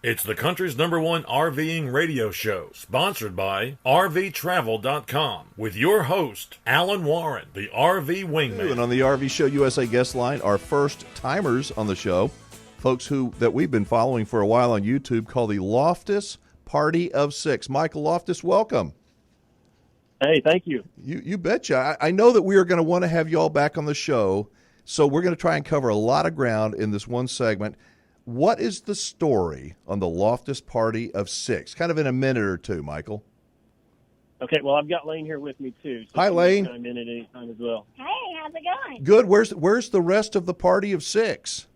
It's the country's #1 RVing radio show, sponsored by RVTravel.com, with your host, Alan Warren, the RV Wingman. And on the RV Show USA guest line, our first timers on the show, folks that we've been following for a while on YouTube, called the Loftis Party of Six. Michael Loftis, welcome. Hey, thank you. You betcha. I know that we are going to want to have you all back on the show, so we're going to try and cover a lot of ground in this one segment. What is the story on the Loftis Party of Six? Kind of in a minute or two, Michael. Okay, well, I've got Lane here with me, too. So Hi, Lane. chime in at any time as well. Hey, how's it going? Good. Where's the rest of the Party of Six?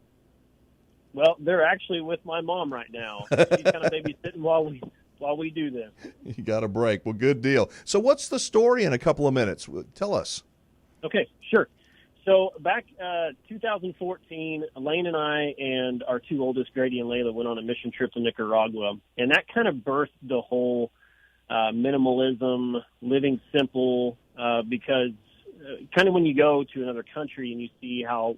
Well, they're actually with my mom right now. She's kind of babysitting while we do this. You got a break. Well, good deal. So what's the story in a couple of minutes? Tell us. Okay, sure. So back 2014, Elaine and I and our two oldest, Grady and Layla, went on a mission trip to Nicaragua, and that kind of birthed the whole minimalism, living simple, because kind of when you go to another country and you see how,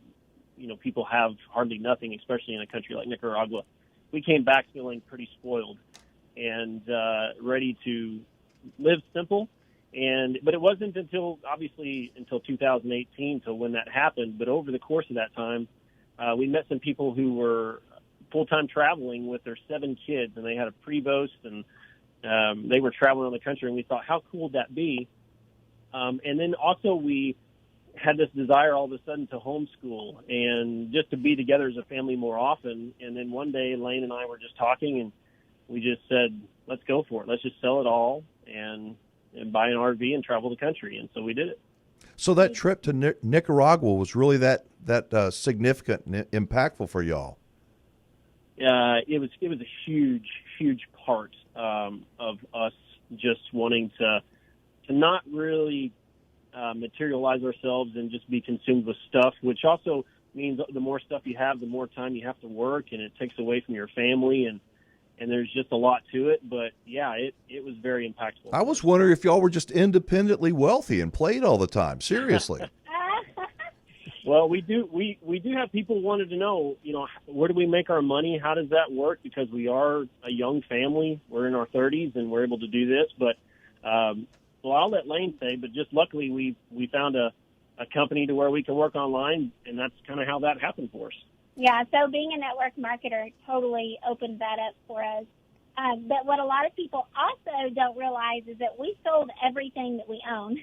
people have hardly nothing, especially in a country like Nicaragua, we came back feeling pretty spoiled and ready to live simple. But it wasn't until 2018 till when that happened. But over the course of that time, we met some people who were full-time traveling with their 7 kids, and they had a Prevost, and they were traveling around the country, and we thought, how cool would that be? And then also we had this desire all of a sudden to homeschool and just to be together as a family more often. And then one day, Lane and I were just talking, and we just said, let's go for it. Let's just sell it all and buy an RV and travel the country. And so we did it. So that trip to Nicaragua was really that significant and impactful for y'all. It was a huge part of us just wanting to not really materialize ourselves and just be consumed with stuff, which also means the more stuff you have, the more time you have to work, and it takes away from your family, and there's just a lot to it. But yeah, it was very impactful. I was wondering if y'all were just independently wealthy and played all the time. Seriously. Well, we do have people wanted to know, where do we make our money? How does that work? Because we are a young family. We're in our 30s and we're able to do this. But well, I'll let Lane say, but just luckily we found a company to where we can work online, and that's kind of how that happened for us. Yeah, so being a network marketer totally opened that up for us. But what a lot of people also don't realize is that we sold everything that we own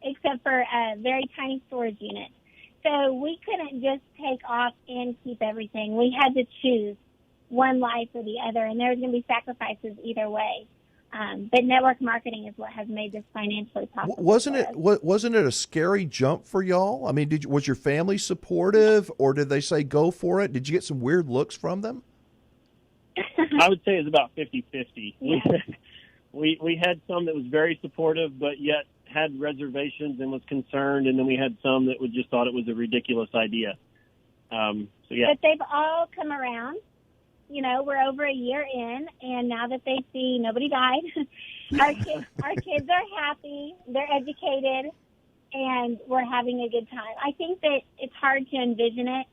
except for a very tiny storage unit. So we couldn't just take off and keep everything. We had to choose one life or the other, and there was going to be sacrifices either way. But network marketing is what has made this financially possible. Wasn't it a scary jump for y'all? I mean, was your family supportive, or did they say go for it? Did you get some weird looks from them? I would say it's about 50-50. Yeah. We had some that was very supportive, but yet had reservations and was concerned, and then we had some that would just thought it was a ridiculous idea. So yeah. But they've all come around. We're over a year in, and now that they see nobody died, our kids are happy, they're educated, and we're having a good time. I think that it's hard to envision it,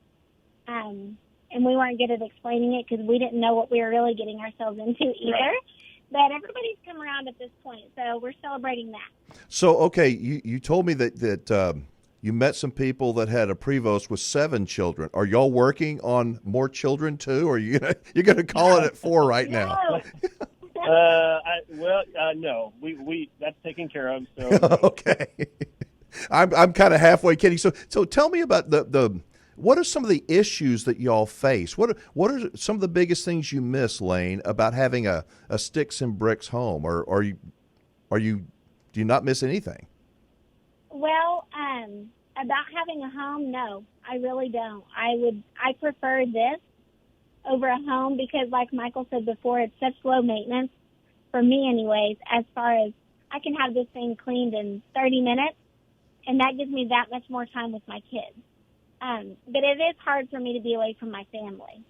and we weren't good at explaining it because we didn't know what we were really getting ourselves into either. Right. But everybody's come around at this point, so we're celebrating that. So, okay, you told me that you met some people that had a Prevost with 7 children. Are y'all working on more children too, or you're going to call it at 4 right now? No. We that's taken care of. So Okay, I'm kind of halfway kidding. So tell me about the what are some of the issues that y'all face? What are some of the biggest things you miss, Lane, about having a sticks and bricks home, or do you not miss anything? Well, about having a home, no, I really don't. I prefer this over a home because, like Michael said before, it's such low maintenance for me anyways, as far as I can have this thing cleaned in 30 minutes, and that gives me that much more time with my kids. But it is hard for me to be away from my family.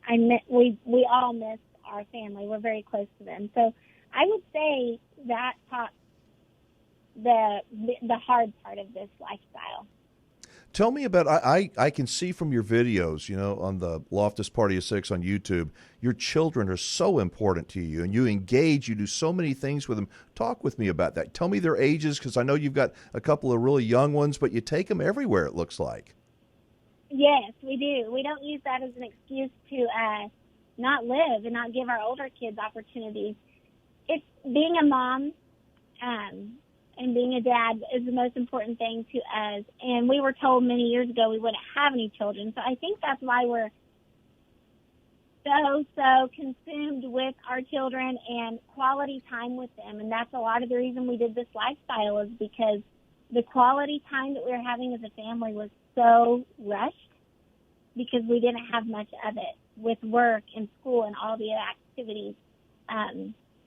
We all miss our family. We're very close to them. So I would say that taught the hard part of this lifestyle. tell me about, I can see from your videos, on the Loftis Party of Six on YouTube, your children are so important to you, and you engage, you do so many things with them. Talk with me about that. Tell me their ages, because I know you've got a couple of really young ones, but you take them everywhere, it looks like. Yes, we do. We don't use that as an excuse to not live and not give our older kids opportunities. It's being a mom and being a dad is the most important thing to us. And we were told many years ago we wouldn't have any children. So I think that's why we're so consumed with our children and quality time with them. And that's a lot of the reason we did this lifestyle, is because the quality time that we were having as a family was so rushed because we didn't have much of it with work and school and all the activities.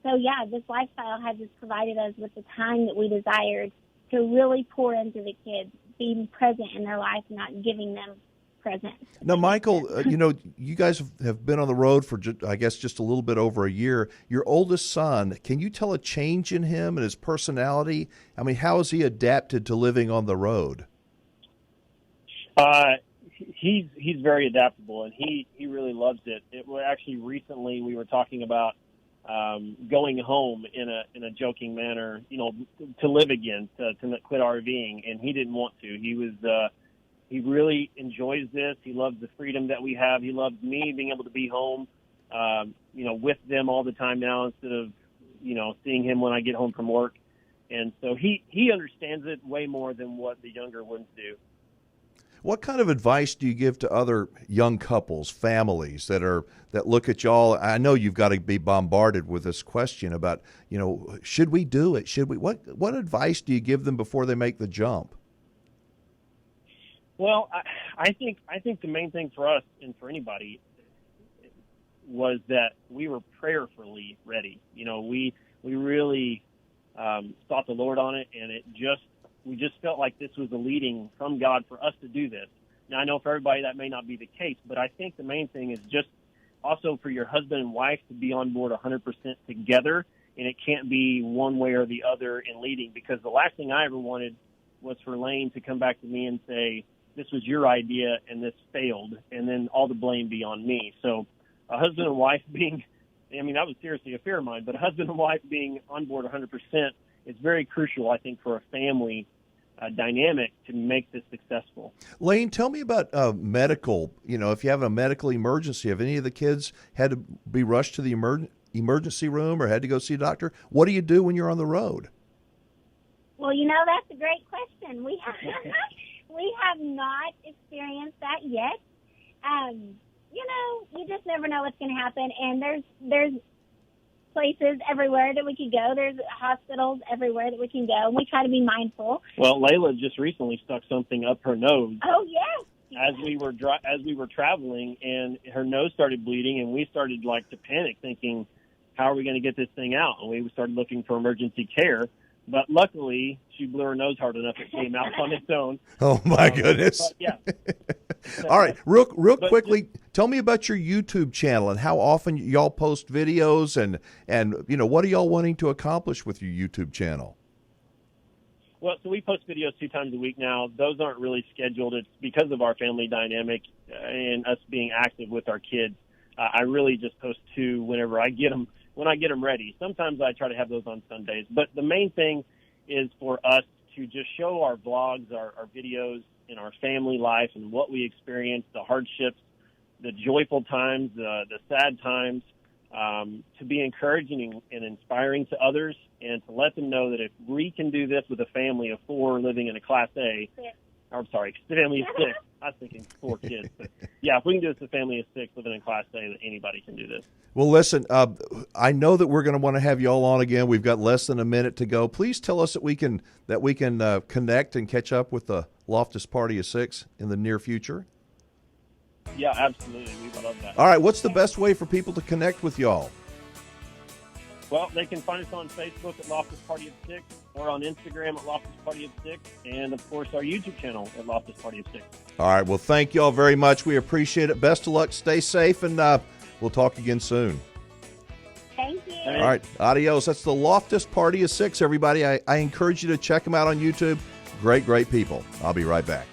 So, yeah, this lifestyle has just provided us with the time that we desired to really pour into the kids, being present in their life, not giving them presents. Now, Michael, you guys have been on the road for, I guess, just a little bit over a year. Your oldest son, can you tell a change in him and his personality? I mean, how has he adapted to living on the road? He's very adaptable, and he really loves it. Actually, recently we were talking about going home in a joking manner, to live again, to quit RVing, and he didn't want to. He really enjoys this. He loves the freedom that we have. He loves me being able to be home, with them all the time now, instead of, seeing him when I get home from work. And so he understands it way more than what the younger ones do. What kind of advice do you give to other young couples, families that look at y'all? I know you've got to be bombarded with this question about, should we do it? Should we? What advice do you give them before they make the jump? Well, I think the main thing for us and for anybody was that we were prayerfully ready. We really sought the Lord on it, and we just felt like this was a leading from God for us to do this. Now, I know for everybody that may not be the case, but I think the main thing is just also for your husband and wife to be on board 100% together, and it can't be one way or the other in leading, because the last thing I ever wanted was for Lane to come back to me and say, this was your idea and this failed, and then all the blame be on me. So a husband and wife being, that was seriously a fear of mine, but a husband and wife being on board 100% is very crucial, I think, for a family dynamic to make this successful. Lane, tell me about medical. If you have a medical emergency, have any of the kids had to be rushed to the emergency room or had to go see a doctor? What do you do when you're on the road? Well, that's a great question. We have not experienced that yet. You just never know what's going to happen, and there's places everywhere that we could go. There's hospitals everywhere that we can go, and we try to be mindful. Well, Layla just recently stuck something up her nose. Oh, yes. As we were traveling, and her nose started bleeding, and we started to panic, thinking, how are we going to get this thing out? And we started looking for emergency care. But luckily, she blew her nose hard enough it came out on its own. Oh, my goodness. Yeah. All right, real quickly, tell me about your YouTube channel and how often y'all post videos, and what are y'all wanting to accomplish with your YouTube channel? Well, so we post videos 2 times a week now. Those aren't really scheduled. It's because of our family dynamic and us being active with our kids. I really just post 2 whenever I get them. When I get them ready. Sometimes I try to have those on Sundays. But the main thing is for us to just show our vlogs, our videos in our family life and what we experience, the hardships, the joyful times, the sad times, to be encouraging and inspiring to others, and to let them know that if we can do this with a family of 4 living in a Class A, family of 6. I was thinking 4 kids. But yeah, if we can do this with a family of 6 living in Class A, then anybody can do this. Well, listen, I know that we're going to want to have you all on again. We've got less than a minute to go. Please tell us that we can connect and catch up with the Loftis Party of 6 in the near future. Yeah, absolutely. We would love that. All right, what's the best way for people to connect with y'all? Well, they can find us on Facebook at Loftis Party of 6, or on Instagram at Loftis Party of 6, and, of course, our YouTube channel at Loftis Party of 6. All right, well, thank you all very much. We appreciate it. Best of luck. Stay safe, and we'll talk again soon. Thank you. All right, adios. That's the Loftis Party of 6, everybody. I encourage you to check them out on YouTube. Great people. I'll be right back.